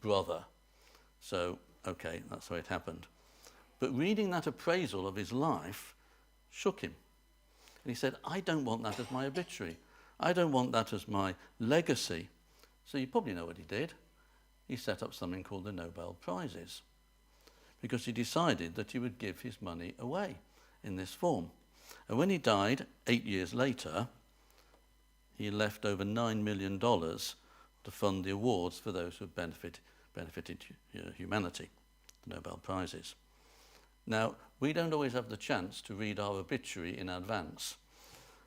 brother. So, okay, that's the way it happened. But reading that appraisal of his life shook him. And he said, I don't want that as my obituary. I don't want that as my legacy. So you probably know what he did. He set up something called the Nobel Prizes, because he decided that he would give his money away in this form. And when he died 8 years later, he left over $9 million to fund the awards for those who have benefited humanity, the Nobel Prizes. Now, we don't always have the chance to read our obituary in advance,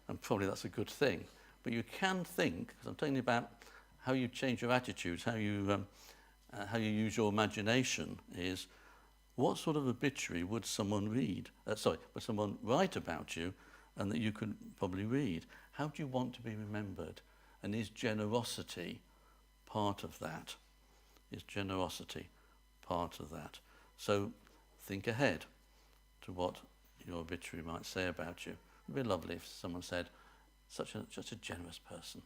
and probably that's a good thing. But you can think, because I'm telling you about how you change your attitudes, how you use your imagination, is what sort of obituary would someone would someone write about you, and that you could probably read? How do you want to be remembered? And is generosity part of that? Is generosity part of that? So think ahead to what your obituary might say about you. It would be lovely if someone said, such a generous person.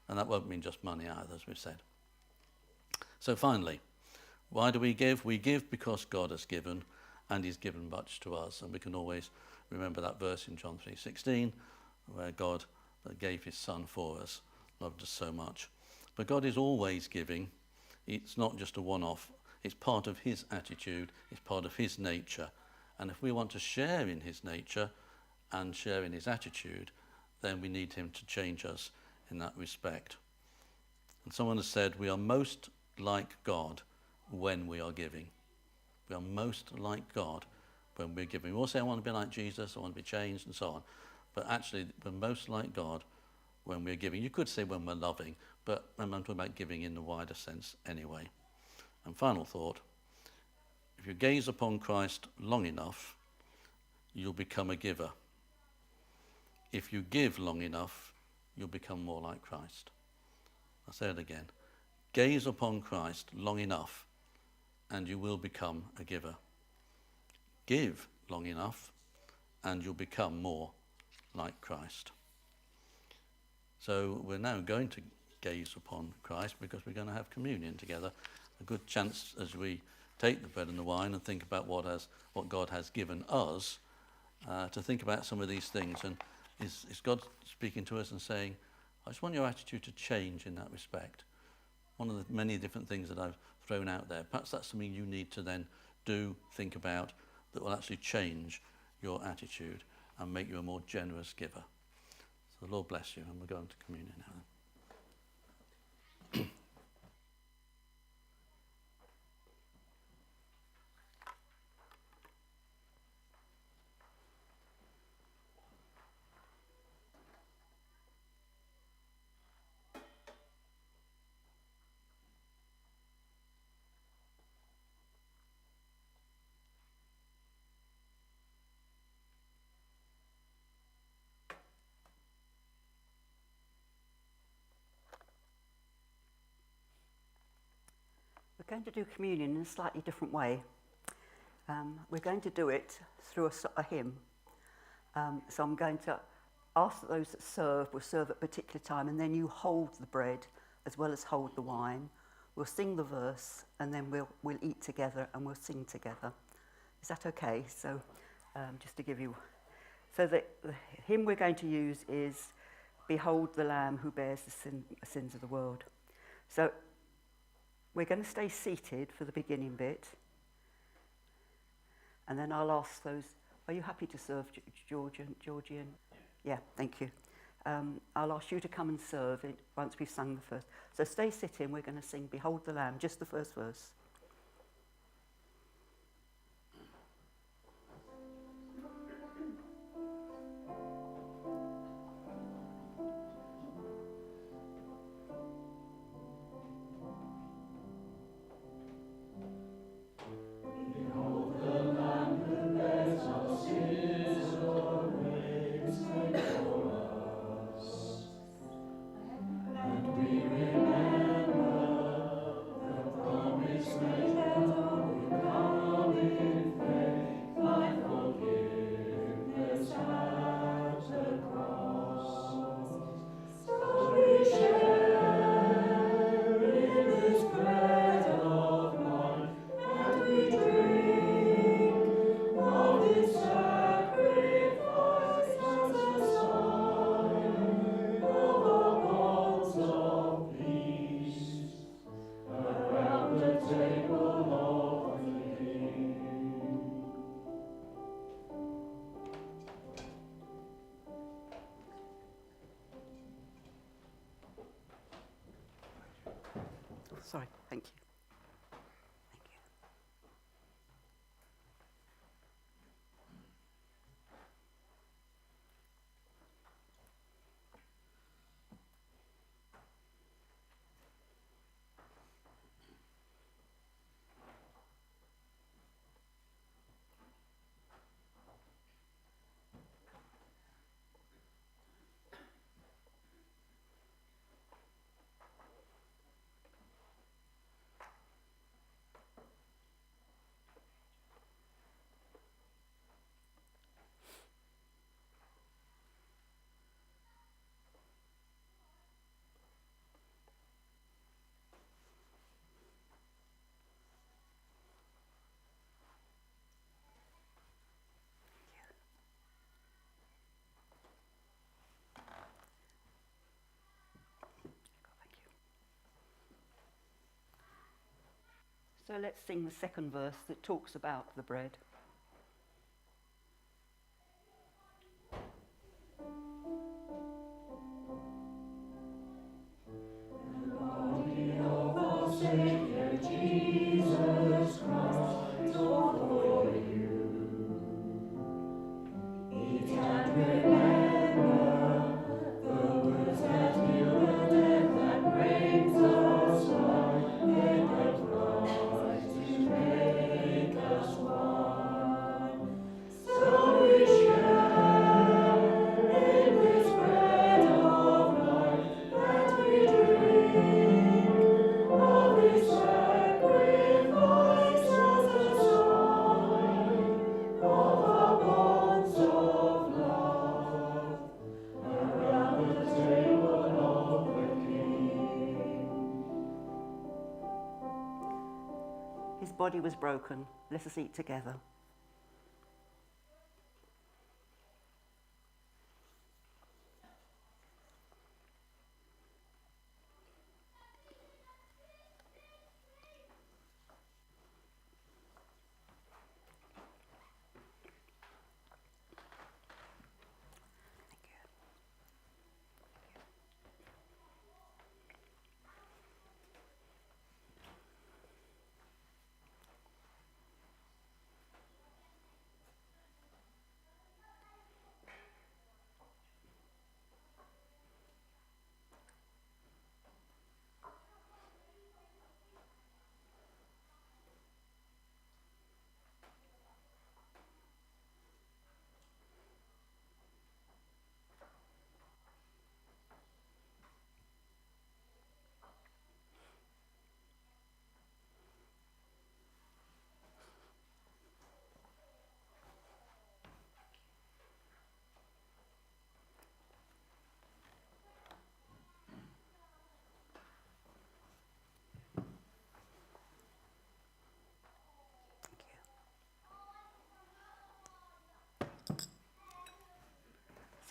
And that won't mean just money either, as we've said. So finally, why do we give? We give because God has given, and he's given much to us. And we can always remember that verse in John 3:16, where God gave his son for us, loved us so much. But God is always giving. It's not just a one-off. It's part of his attitude. It's part of his nature. And if we want to share in his nature and share in his attitude, then we need him to change us in that respect. And someone has said, we are most like God when we are giving. We are most like God when we're giving. We all say, I want to be like Jesus, I want to be changed, and so on. But actually, we're most like God when we're giving. You could say when we're loving, but I'm talking about giving in the wider sense anyway. And final thought, if you gaze upon Christ long enough, you'll become a giver. If you give long enough, you'll become more like Christ. I'll say it again. Gaze upon Christ long enough, and you will become a giver. Give long enough, and you'll become more like Christ. So we're now going to gaze upon Christ because we're going to have communion together. A good chance as we take the bread and the wine and think about what God has given us, to think about some of these things. And is God speaking to us and saying, I just want your attitude to change in that respect? One of the many different things that I've thrown out there. Perhaps that's something you need to then think about, that will actually change your attitude and make you a more generous giver. So the Lord bless you, and we're going to communion now. We're going to do communion in a slightly different way. We're going to do it through a hymn. So I'm going to ask that those that serve will serve at a particular time, and then you hold the bread as well as hold the wine. We'll sing the verse, and then we'll eat together and we'll sing together. Is that okay? So just to give you... So the hymn we're going to use is Behold the Lamb who bears the sins of the world. So we're going to stay seated for the beginning bit. And then I'll ask those, are you happy to serve, Georgian? Yeah, thank you. I'll ask you to come and serve it once we've sung the first. So stay sitting, we're going to sing Behold the Lamb, just the first verse. And we remember the promise So let's sing the second verse that talks about the bread. His body was broken. Let us eat together.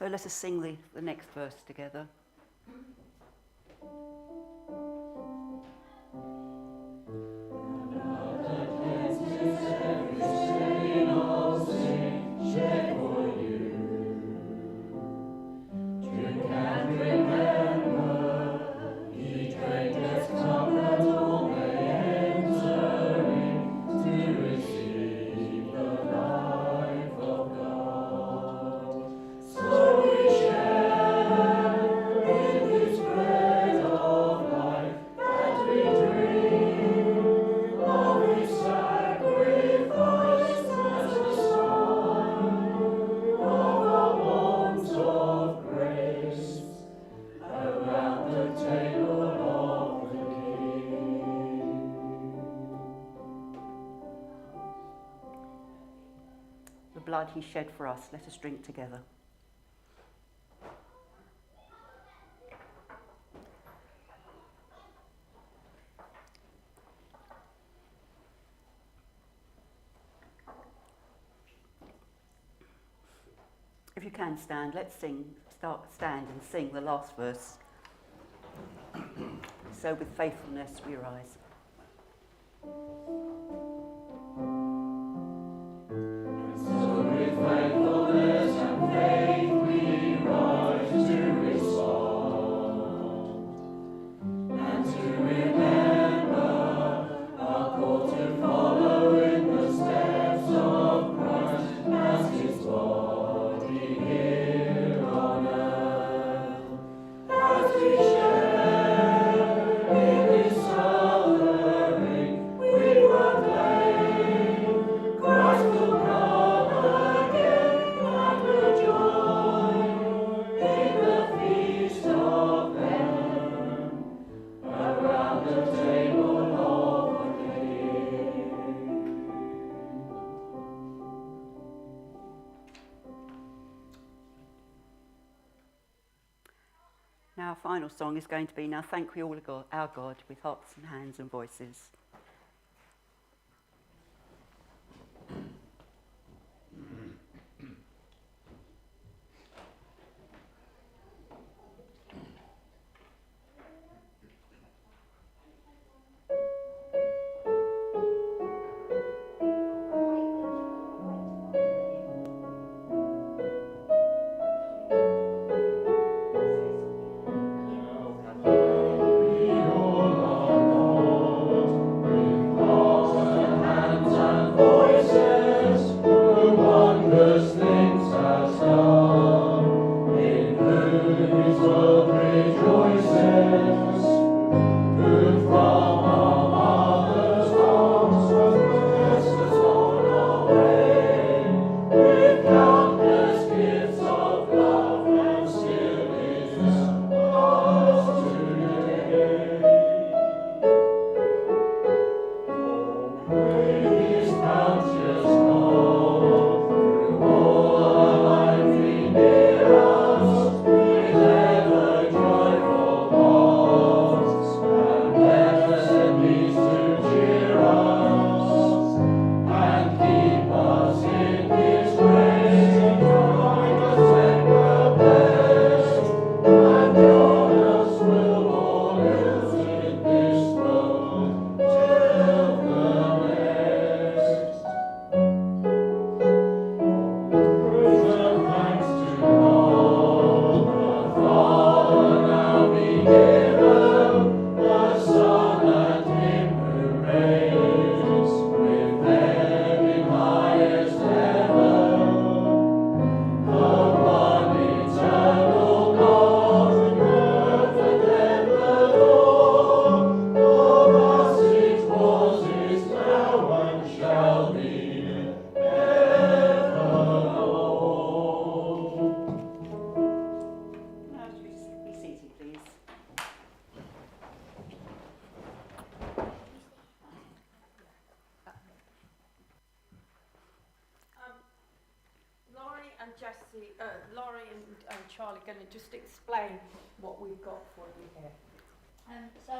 So let us sing the next verse together. The blood he shed for us, let us drink together. If you can stand, let's stand and sing the last verse. So with faithfulness we rise. Now our final song is going to be Now Thank We All Our God with hearts and hands and voices. and Jessie, Laurie and Charlie going to just explain what we've got for you here. So